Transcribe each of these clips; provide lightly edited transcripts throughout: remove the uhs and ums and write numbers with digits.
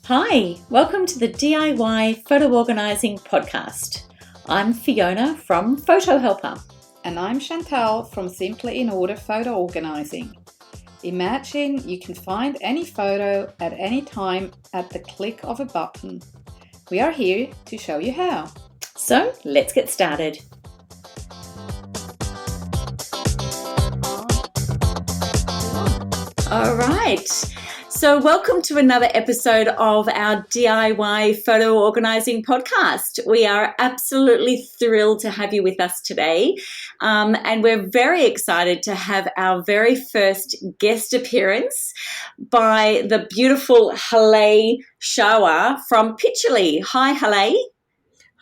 Hi, welcome to the DIY Photo Organising podcast. I'm Fiona from Photo Helper. And I'm Chantal from Simply in Order Photo Organising. Imagine you can find any photo at any time at the click of a button. We are here to show you how. So let's get started. All right. So welcome to another episode of our DIY Photo Organising podcast. We are absolutely thrilled to have you with us today. And we're very excited to have our very first guest appearance by the beautiful Haleh Shoa from Picturli. Hi, Haleh.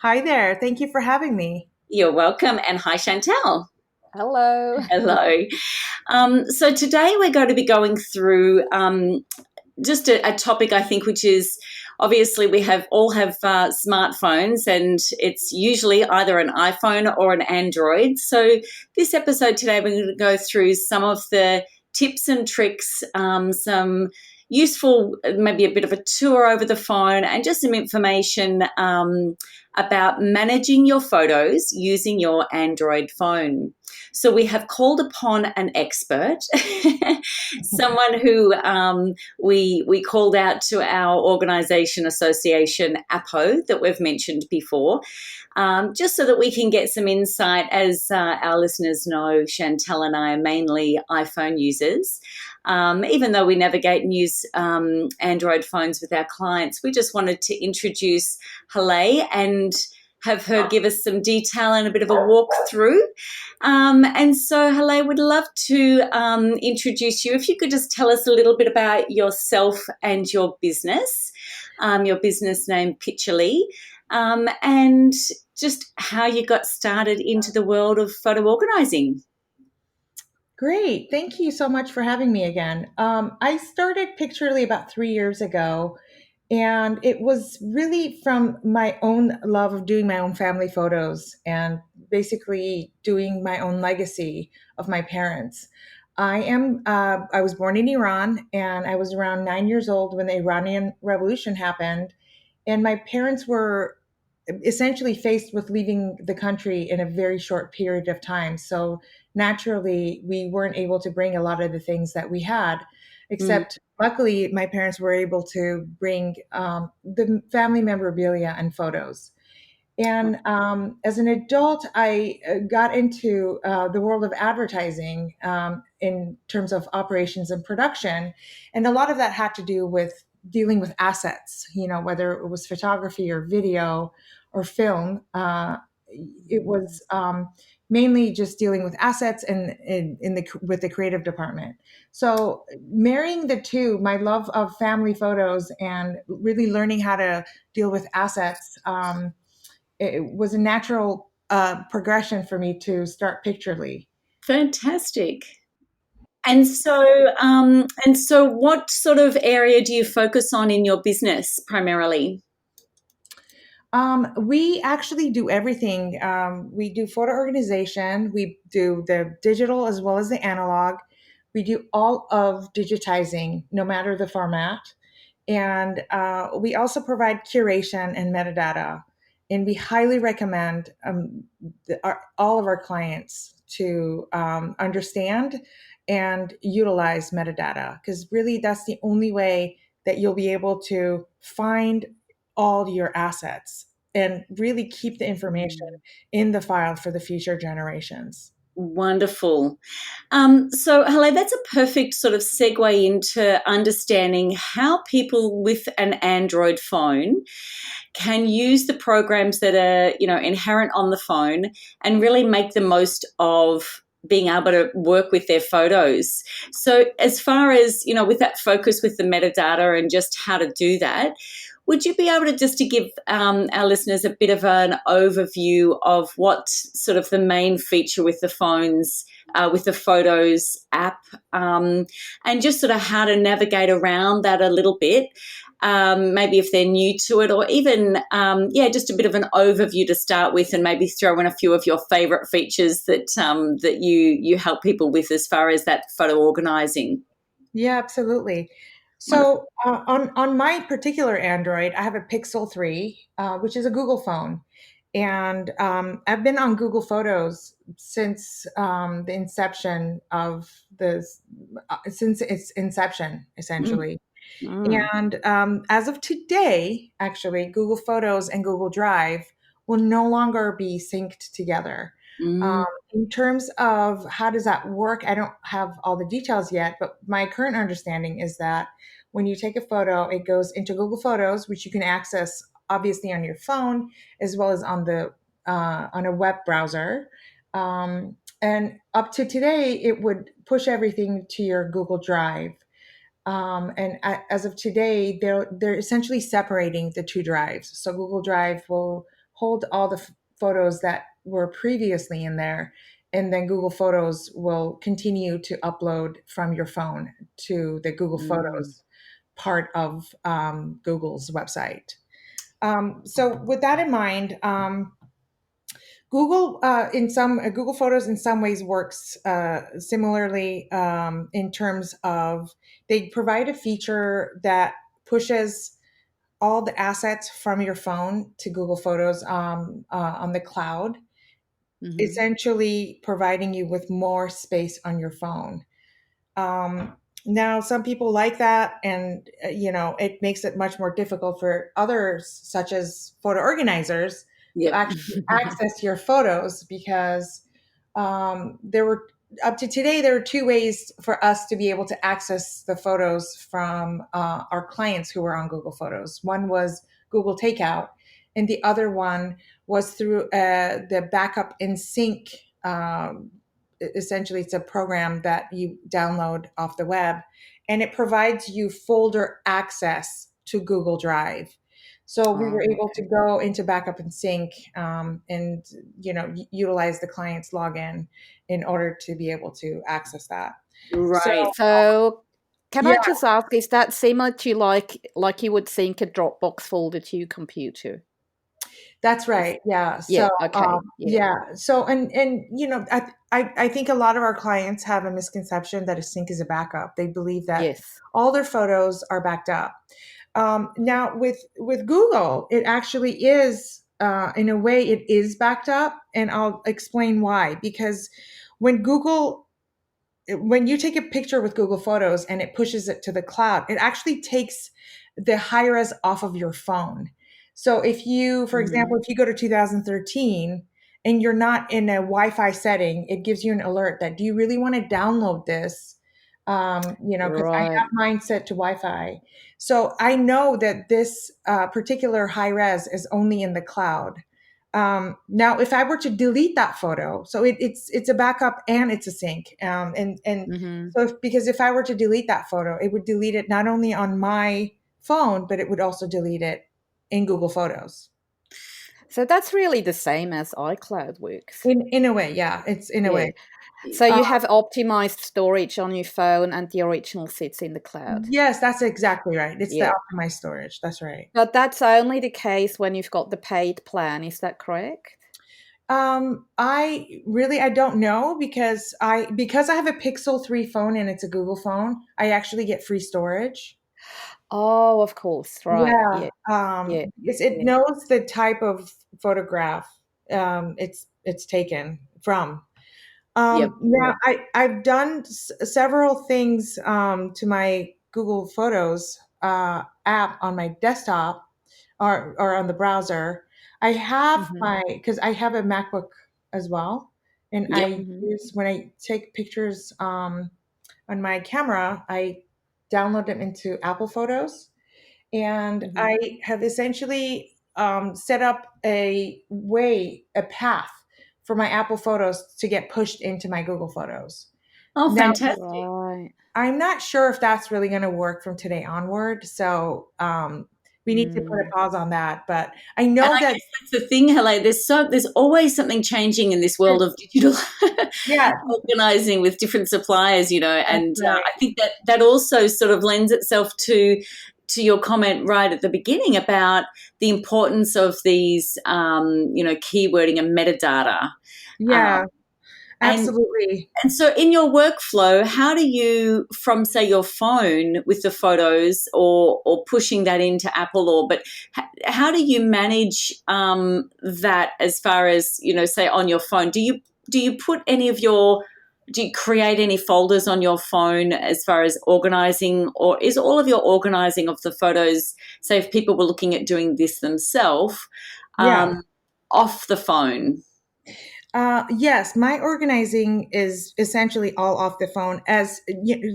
Hi there. Thank you for having me. You're welcome. And hi, Chantal. Hello. Hello. So today we're going to be going through just a topic, I think, which is obviously we all have smartphones, and it's usually either an iPhone or an Android. So this episode today, we're going to go through some of the tips and tricks, some useful, maybe a bit of a tour over the phone, and just some information about managing your photos using your Android phone. So we have called upon an expert, someone who we called out to our organisation association, APO, that we've mentioned before, just so that we can get some insight. As our listeners know, Chantal and I are mainly iPhone users. Even though we navigate and use Android phones with our clients, we just wanted to introduce Haleh and have her give us some detail and a bit of a walkthrough. And so, Haleh, would love to introduce you. If you could just tell us a little bit about yourself and your business name Picturli, and just how you got started into the world of photo organising. Great. Thank you so much for having me again. I started Picturli about 3 years ago, and it was really from my own love of doing my own family photos and basically doing my own legacy of my parents. I was born in Iran, and I was around 9 years old when the Iranian Revolution happened, and my parents were essentially faced with leaving the country in a very short period of time. So naturally, we weren't able to bring a lot of the things that we had, except luckily my parents were able to bring the family memorabilia and photos. And as an adult, I got into the world of advertising in terms of operations and production. And a lot of that had to do with dealing with assets, whether it was photography or video or film. It was mainly just dealing with assets and with the creative department. So marrying the two, my love of family photos and really learning how to deal with assets, it was a natural progression for me to start Picturli. Fantastic. And so what sort of area do you focus on in your business primarily? We actually do everything. We do photo organization. We do the digital as well as the analog. We do all of digitizing, no matter the format. And we also provide curation and metadata. And we highly recommend all of our clients to understand and utilize metadata, because really that's the only way that you'll be able to find all your assets and really keep the information in the file for the future generations. Wonderful. So, Haleh, that's a perfect sort of segue into understanding how people with an Android phone can use the programs that are, inherent on the phone and really make the most of being able to work with their photos. So as far as, with that focus with the metadata and just how to do that, would you be able to just to give our listeners a bit of an overview of what sort of the main feature with the phones, with the Photos app, and just sort of how to navigate around that a little bit, maybe if they're new to it, or even, just a bit of an overview to start with, and maybe throw in a few of your favourite features that that you help people with as far as that photo organising. Yeah, absolutely. Wonderful. So on my particular Android, I have a Pixel 3, which is a Google phone, and I've been on Google Photos since the inception of since its inception, Mm, essentially. mm, And as of today, actually, Google Photos and Google Drive will no longer be synced together. Um, mm, in terms of how does that work, I don't have all the details yet, but my current understanding is that when you take a photo, it goes into Google Photos, which you can access obviously on your phone as well as on a web browser. And up to today, it would push everything to your Google Drive. As of today, they're essentially separating the two drives. So Google Drive will hold all the photos that were previously in there, and then Google Photos will continue to upload from your phone to the Google mm. Photos part of Google's website. So with that in mind, Google Photos in some ways works similarly in terms of they provide a feature that pushes all the assets from your phone to Google Photos on the cloud, Mhm. essentially providing you with more space on your phone. Um, Now, some people like that, and it makes it much more difficult for others, such as photo organizers, to Yep. actually access your photos because there were up to today there were two ways for us to be able to access the photos from our clients who were on Google Photos. One was Google Takeout, and the other one was through the backup in sync. Essentially, it's a program that you download off the web, and it provides you folder access to Google Drive. So we were Oh, able to okay. go into backup and sync, and utilize the client's login in order to be able to access that. So Right. So can yeah, I just ask, is that similar to like you would sync a Dropbox folder to your computer? that's Is right. Yeah. Yeah, So okay. Yeah. yeah. So and I think a lot of our clients have a misconception that a sync is a backup. They believe that Yes. all their photos are backed up. Now with Google, it actually is in a way it is backed up, and I'll explain why. Because when Google when you take a picture with Google Photos and it pushes it to the cloud, it actually takes the high res off of your phone. So if you, for Mhm. example, if you go to 2013 and you're not in a Wi-Fi setting, it gives you an alert that do you really want to download this? Because I Right. have mine set to Wi-Fi. So I know that this particular high res is only in the cloud. Now, if I were to delete that photo, so it's a backup and it's a sync, and Mhm. so because if I were to delete that photo, it would delete it not only on my phone, but it would also delete it in Google Photos. So that's really the same as iCloud works. In a way, yeah, it's in a Yeah. way. So Uh, you have optimized storage on your phone and the original sits in the cloud. yes, that's exactly right. It's the Yeah. optimized storage. That's right. But that's only the case when you've got the paid plan, is that correct? I don't know because I have a Pixel 3 phone and it's a Google phone. I actually get free storage. Oh, of course. Right. Yeah, Yeah. Yeah. because it Yeah. knows the type of photograph it's taken from. Yep. Now I've done several things to my Google Photos app on my desktop or on the browser. I have Mhm. my because I have a MacBook as well, and Yep. I Mhm. use when I take pictures on my camera, I download them into Apple Photos, and Mhm. I have essentially set up a path for my Apple Photos to get pushed into my Google Photos. Oh, Now, fantastic. Right. I'm not sure if that's really going to work from today onward, so we need to put a Mm. pause on that. But I And know I that, guess that's the thing, Haleh. There's always something changing in this world of digital yeah, organizing with different suppliers, that's and right. I think that that also sort of lends itself to your comment right at the beginning about the importance of these, keywording and metadata. Um, Yeah, Absolutely. And so in your workflow, how do you, from say your phone with the photos or pushing that into Apple how do you manage that as far as, say on your phone? Do you put any of your, do you create any folders on your phone as far as organizing, or is all of your organizing of the photos, say if people were looking at doing this themselves, Yeah. off the phone? Yes, my organizing is essentially all off the phone. As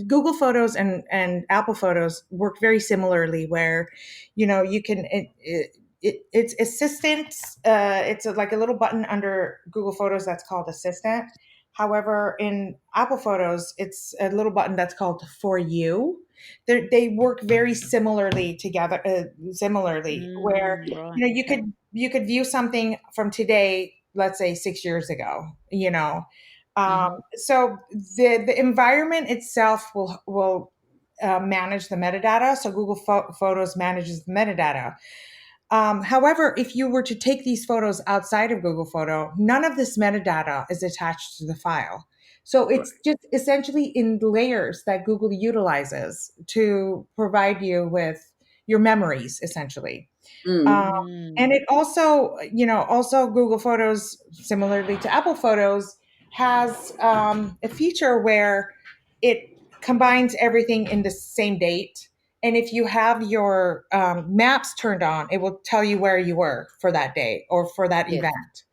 Google Photos and Apple Photos work very similarly, where you can it's Assistant. It's like a little button under Google Photos that's called Assistant. However, in Apple Photos, it's a little button that's called For You. They work very similarly together. Similarly, where Right. Okay. you could view something from today, let's say 6 years ago, so the environment itself will manage the metadata. So Google Photos manages the metadata. However, if you were to take these photos outside of Google Photo, none of this metadata is attached to the file. So it's just essentially in layers that Google utilizes to provide you with your memories, essentially. Um, and it also, also Google Photos, similarly to Apple Photos, has a feature where it combines everything in the same date. And if you have your maps turned on, it will tell you where you were for that day or for that Yes. event.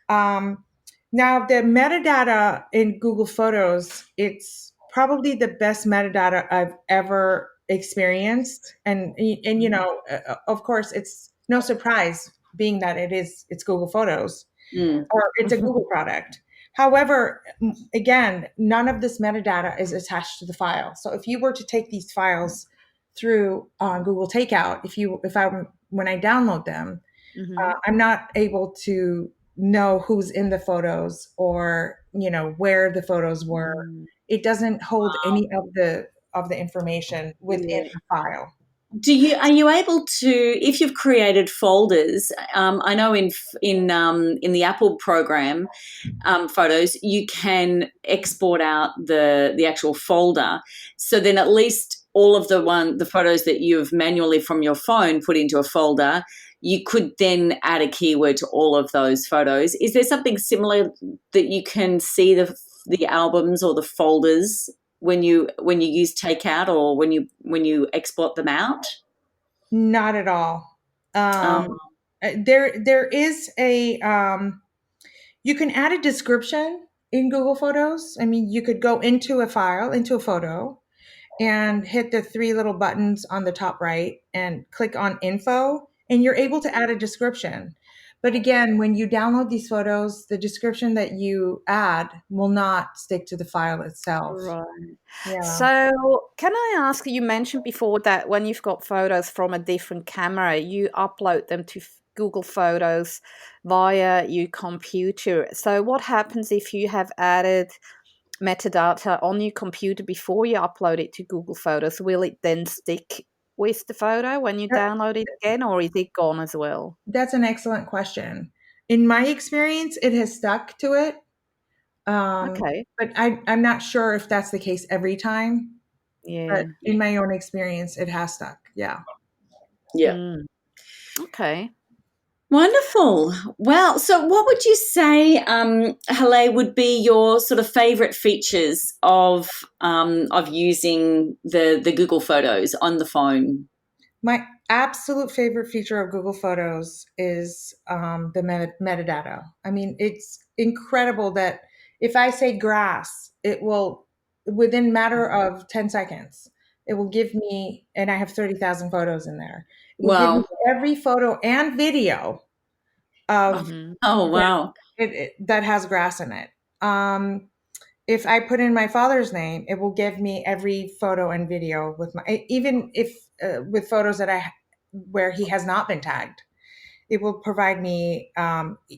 Um, Now, the metadata in Google Photos, it's probably the best metadata I've ever experienced. And of course, it's no surprise being that it's Google Photos Mm. or it's a Google product. However, again, none of this metadata is attached to the file. So if you were to take these files through Google Takeout, when I download them, I'm not able to know who's in the photos or where the photos were. It doesn't hold any of the information within Yeah. the file. Are you able to, if you've created folders? I know in the Apple program, photos, you can export out the actual folder. So then at least all of the photos that you've manually from your phone put into a folder, you could then add a keyword to all of those photos. Is there something similar that you can see the albums or the folders when you use takeout or when you export them out? Not at all. Um, There is a you can add a description in Google Photos. I mean, you could go into a file, into a photo, and hit the three little buttons on the top right and click on info, and you're able to add a description. But again, when you download these photos, the description that you add will not stick to the file itself. Right. Yeah. So, can I ask, you mentioned before that when you've got photos from a different camera, you upload them to Google Photos via your computer. So, what happens if you have added metadata on your computer before you upload it to Google Photos? Will it then stick with the photo when you That- download it again, or is it gone as well? That's an excellent question. In my experience, it has stuck to it. Okay. But I'm not sure if that's the case every time. But Yeah. in my own experience, it has stuck. Yeah. yeah. Mm. Okay. Wonderful. Well, so what would you say, Haleh, would be your sort of favourite features of using the Google Photos on the phone? My absolute favorite feature of Google Photos is the metadata. I mean, it's incredible that if I say grass, it will, within matter of 10 seconds, it will give me, and I have 30,000 photos in there. It will give me Wow. every photo and video of Mhm. Oh, that wow. that has grass in it. If I put in my father's name, it will give me every photo and video with my, even if with photos that where he has not been tagged. It will provide me,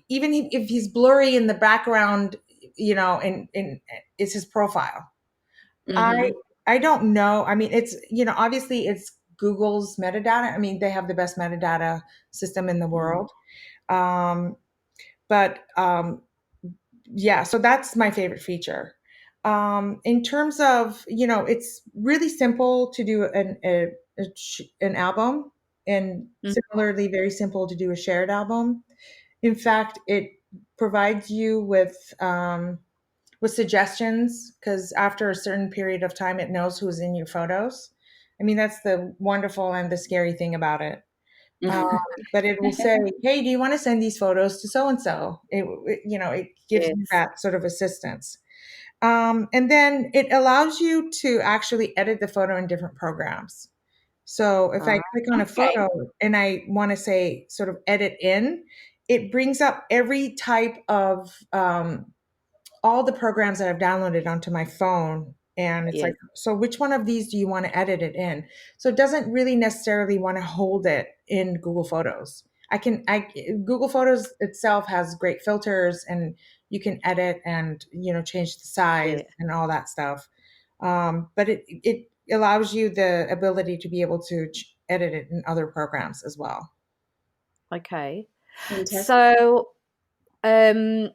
even if he's blurry in the background, in it's his profile. I Mm-hmm. I don't know. I mean, it's obviously it's Google's metadata. I mean, they have the best metadata system in the world. Um, but yeah, so that's my favorite feature. In terms of, it's really simple to do an album, and Mm. similarly very simple to do a shared album. In fact, it provides you with suggestions, because after a certain period of time, it knows who's in your photos. I mean, that's the wonderful and the scary thing about it. Um, but it will say, "Hey, do you want to send these photos to so and so?" It gives you Yes. that sort of assistance. And then it allows you to actually edit the photo in different programs. So if I Ah, click on a Okay. photo and I want to say sort of edit in, it brings up every type of all the programs that I've downloaded onto my phone. And it's like, yes. so which one of these do you want to edit it in? So it doesn't really necessarily want to hold it in Google Photos. Google Photos itself has great filters, and you can edit and, change the size Yeah. and all that stuff. But it allows you the ability to be able to edit it in other programs as well. Okay. Fantastic. So, um,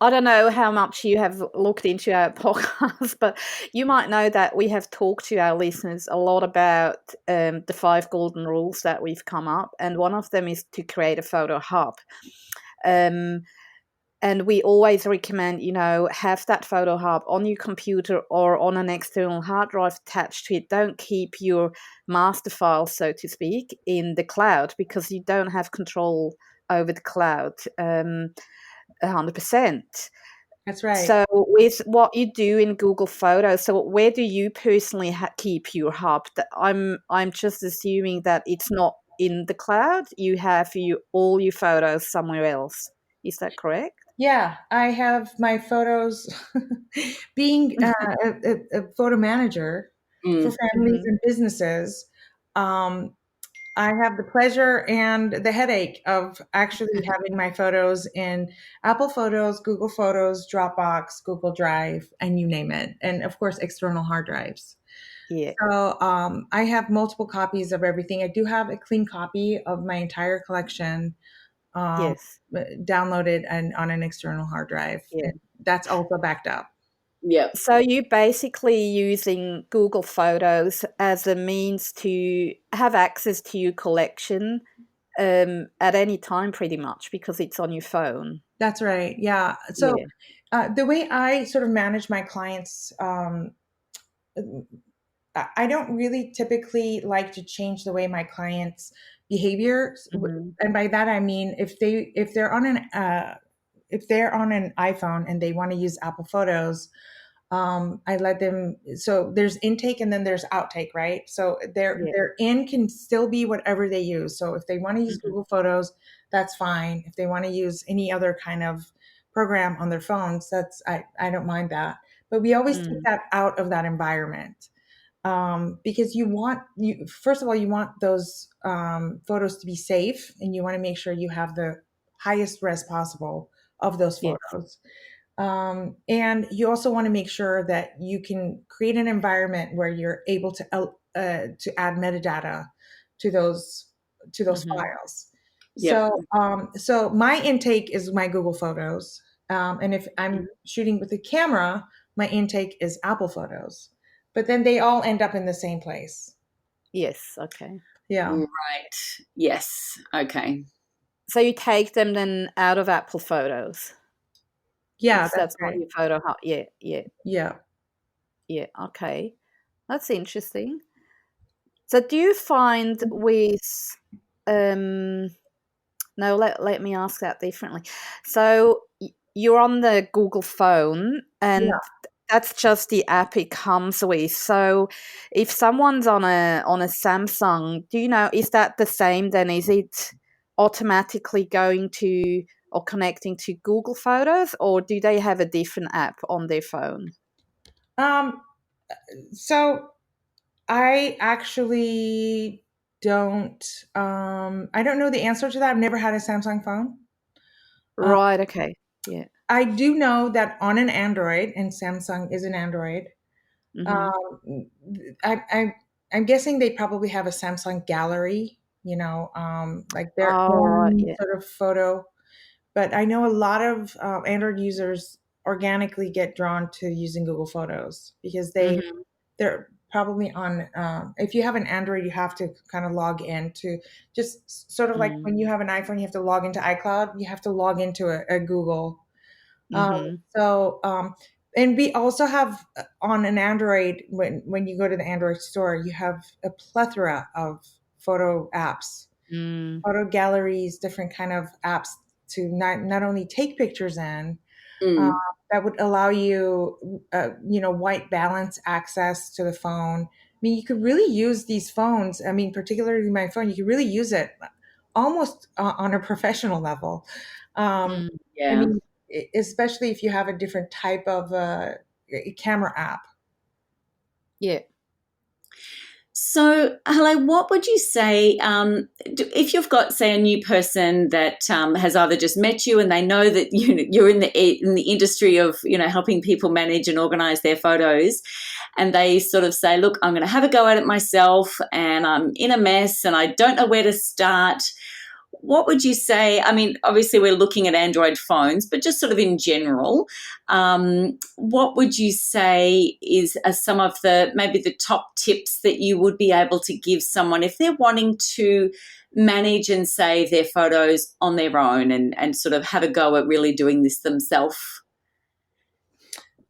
I don't know how much you have looked into our podcast, but you might know that we have talked to our listeners a lot about the 5 golden rules that we've come up, and one of them is to create a photo hub. Um, and we always recommend, have that photo hub on your computer or on an external hard drive attached to it. Don't keep your master file, so to speak, in the cloud, because you don't have control over the cloud 100%. That's right. So with what you do in Google Photos, so where do you personally keep your hub? I'm just assuming that it's not in the cloud. You have all your photos somewhere else. Is that correct? Yeah, I have my photos. Being a photo manager for Mm. families Mm-hmm. and businesses, um, I have the pleasure and the headache of actually having my photos in Apple Photos, Google Photos, Dropbox, Google Drive, and you name it. And of course, external hard drives. Yeah. So I have multiple copies of everything. I do have a clean copy of my entire collection, um, Yes. downloaded and on an external hard drive. Yeah. And that's also backed up. Yep. So you basically using Google Photos as a means to have access to your collection at any time, pretty much, because it's on your phone. That's right. Yeah. So Yeah. the way I sort of manage my clients, I don't really typically like to change the way my clients' behavior, Mm-hmm. and by that I mean if they're on an iPhone and they want to use Apple Photos, I let them. So there's intake and then there's outtake, right? So Yeah. their in can still be whatever they use. So if they want to use Mm-hmm. Google Photos, that's fine. If they want to use any other kind of program on their phones, I don't mind that. But we always take Mm. that out of that environment, because you first of all, you want those photos to be safe, and you want to make sure you have the highest res possible of those Yes. photos. And you also want to make sure that you can create an environment where you're able to add metadata to those Mm-hmm. files. Yep. So my intake is my Google Photos, and if I'm shooting with a camera, my intake is Apple Photos. But then they all end up in the same place. Yes. Okay. Yeah, Right. Yes. Okay. So you take them then out of Apple Photos yeah, because that's that's not right. your photo hub. Yeah. Yeah. Yeah. Yeah. Okay. That's interesting. So do you find with um no, let me ask that differently. So you're on the Google phone, and Yeah. that's just the app it comes with. So if someone's on a Samsung, do you know, is that the same then? Is it automatically going to or connecting to Google Photos, or do they have a different app on their phone? Um, so I actually don't I don't know the answer to that. I've never had a Samsung phone. Uh, Right, okay. Yeah. I do know that on an Android, and Samsung is an Android. Mhm. Um, I'm guessing they probably have a Samsung Gallery, like their Oh, right, own yeah. sort of photo. but I know a lot of Android users organically get drawn to using Google Photos because they're probably on. If you have an Android, you have to kind of log in to just sort of like when you have an iPhone, you have to log into iCloud. You have to log into a Google. Um, so, and we also have on an Android, when you go to the Android store, you have a plethora of photo apps, photo galleries, different kind of apps to not only take pictures in, uh, Mm. that would allow you, white balance access to the phone. I mean, you could really use these phones. I mean, particularly my phone, you could really use it almost on a professional level. Um, I Yeah. mean, especially if you have a different type of camera app. Yeah. So, Haleh, what would you say if you've got, say, a new person that has either just met you and they know that you're in the industry of helping people manage and organise their photos, and they sort of say, "Look, I'm going to have a go at it myself, and I'm in a mess, and I don't know where to start." What would you say? I mean, obviously, we're looking at Android phones, but just sort of in general, what would you say are some of maybe the top tips that you would be able to give someone if they're wanting to manage and save their photos on their own and sort of have a go at really doing this themselves?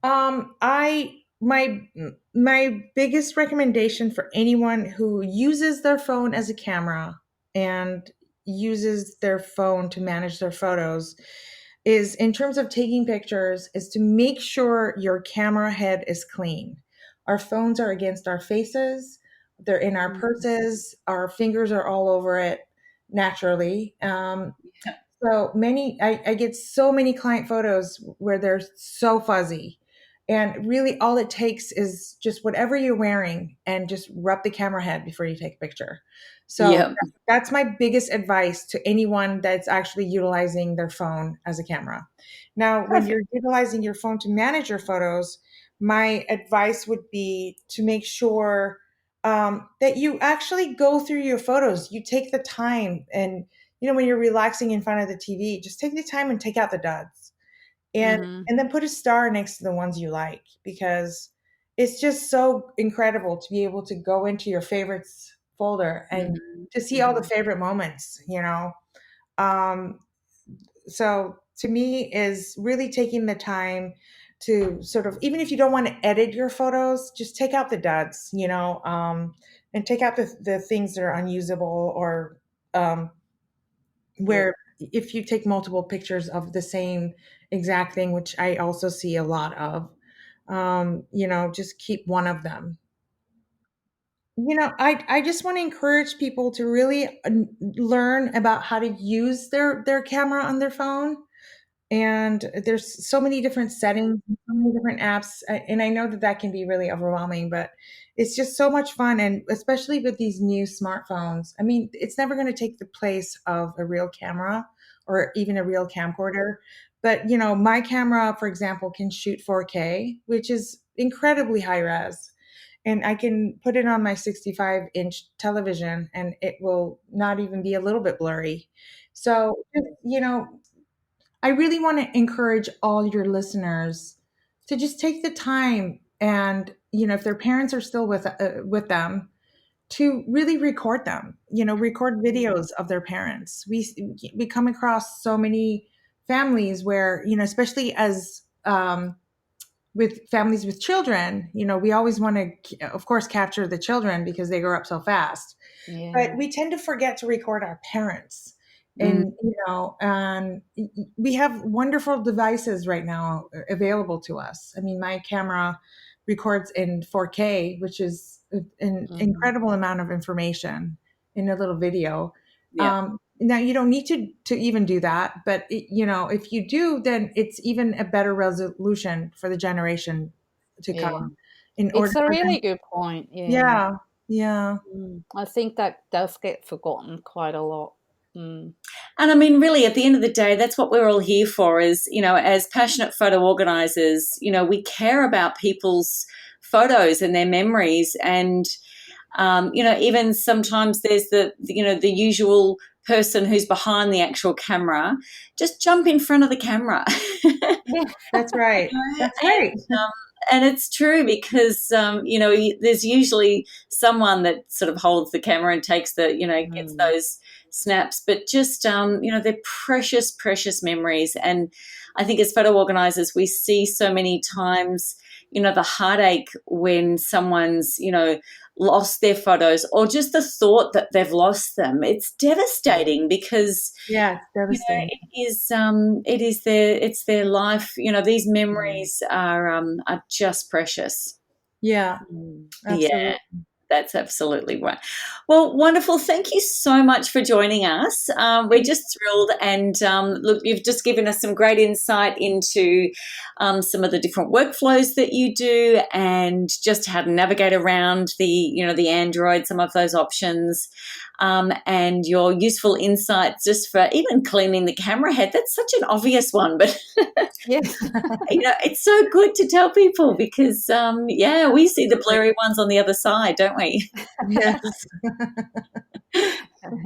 I my biggest recommendation for anyone who uses their phone as a camera and uses their phone to manage their photos is, in terms of taking pictures, is to make sure your camera head is clean. Our phones are against our faces, they're in our purses, our fingers are all over it naturally. So many, I get so many client photos where they're so fuzzy. And really, all it takes is just whatever you're wearing and just rub the camera head before you take a picture. So Yeah. that's my biggest advice to anyone that's actually utilizing their phone as a camera. Now, when Perfect. you're utilizing your phone to manage your photos, my advice would be to make sure that you actually go through your photos. You take the time, and when you're relaxing in front of the TV, just take the time and take out the duds, and then put a star next to the ones you like, because it's just so incredible to be able to go into your favorites folder and to see all the favorite moments. Um, so to me is really taking the time to sort of, even if you don't want to edit your photos, just take out the duds, and take out the things that are unusable, or um, Yeah. where if you take multiple pictures of the same exact thing, which I also see a lot of, just keep one of them. I just want to encourage people to really learn about how to use their camera on their phone. And there's so many different settings, so many different apps, and I know that that can be really overwhelming, but it's just so much fun. And especially with these new smartphones, I mean, it's never going to take the place of a real camera or even a real camcorder. But my camera, for example, can shoot 4K, which is incredibly high res, and I can put it on my 65-inch television and it will not even be a little bit blurry. So, I really want to encourage all your listeners to just take the time, and if their parents are still with them, to really record them. Record videos of their parents. We come across so many families where, especially as with families with children, we always want to, of course, capture the children because they grow up so fast, but Yeah. we tend to forget to record our parents. Mm. And we have wonderful devices right now available to us. I mean, my camera records in 4K, which is an incredible amount of information in a little video. Yeah. Now you don't need to even do that, but if you do, then it's even a better resolution for the generation to Yeah. come, in order It's a for them. really good point. Yeah. Yeah, yeah. I think that does get forgotten quite a lot. Mm. And I mean, really, at the end of the day, that's what we're all here for is, as passionate photo organisers, we care about people's photos and their memories. And, even sometimes there's the usual person who's behind the actual camera, just jump in front of the camera. Yeah, that's right. That's and, right. and it's true because, there's usually someone that sort of holds the camera and takes gets those snaps. But just, they're precious, precious memories. And I think as photo organisers, we see so many times, the heartache when someone's, lost their photos, or just the thought that they've lost them. It's devastating because yeah, it's devastating. It's their life. These memories are just precious. Yeah, absolutely. Yeah. That's absolutely right. Well, wonderful. Thank you so much for joining us. We're just thrilled. And look, you've just given us some great insight into some of the different workflows that you do and just how to navigate around the Android, some of those options, and your useful insights just for even cleaning the camera head. That's such an obvious one, but Yes. it's so good to tell people because, we see the blurry ones on the other side, don't we? Yes.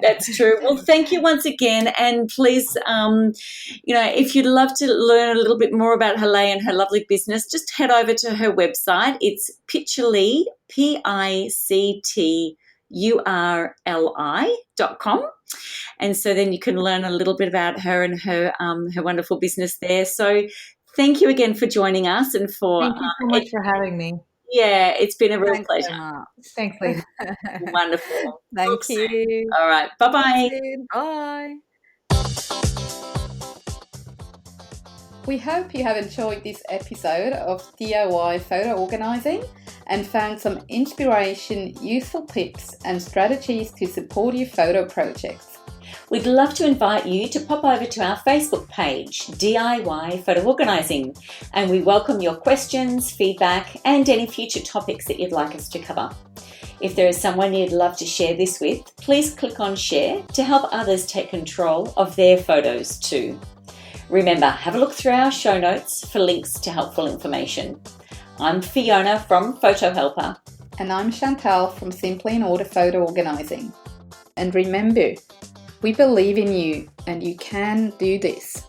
That's true. Well, thank you once again. And please, if you'd love to learn a little bit more about Haleh and her lovely business, just head over to her website. It's Picturli, Picturli.com. And so then you can learn a little bit about her and her wonderful business there. So thank you again for joining us and for Thank you so much for having me. Yeah, it's been a real Thanks pleasure. so much. Thanks, ladies. Wonderful. Thank you. All right. Bye-bye. Bye. We hope you have enjoyed this episode of DIY photo organising and found some inspiration, useful tips and strategies to support your photo projects. We'd love to invite you to pop over to our Facebook page, DIY Photo Organising, and we welcome your questions, feedback, and any future topics that you'd like us to cover. If there is someone you'd love to share this with, please click on Share to help others take control of their photos too. Remember, have a look through our show notes for links to helpful information. I'm Fiona from Photo Helper. And I'm Chantal from Simply in Order Photo Organising. And remember, we believe in you and you can do this.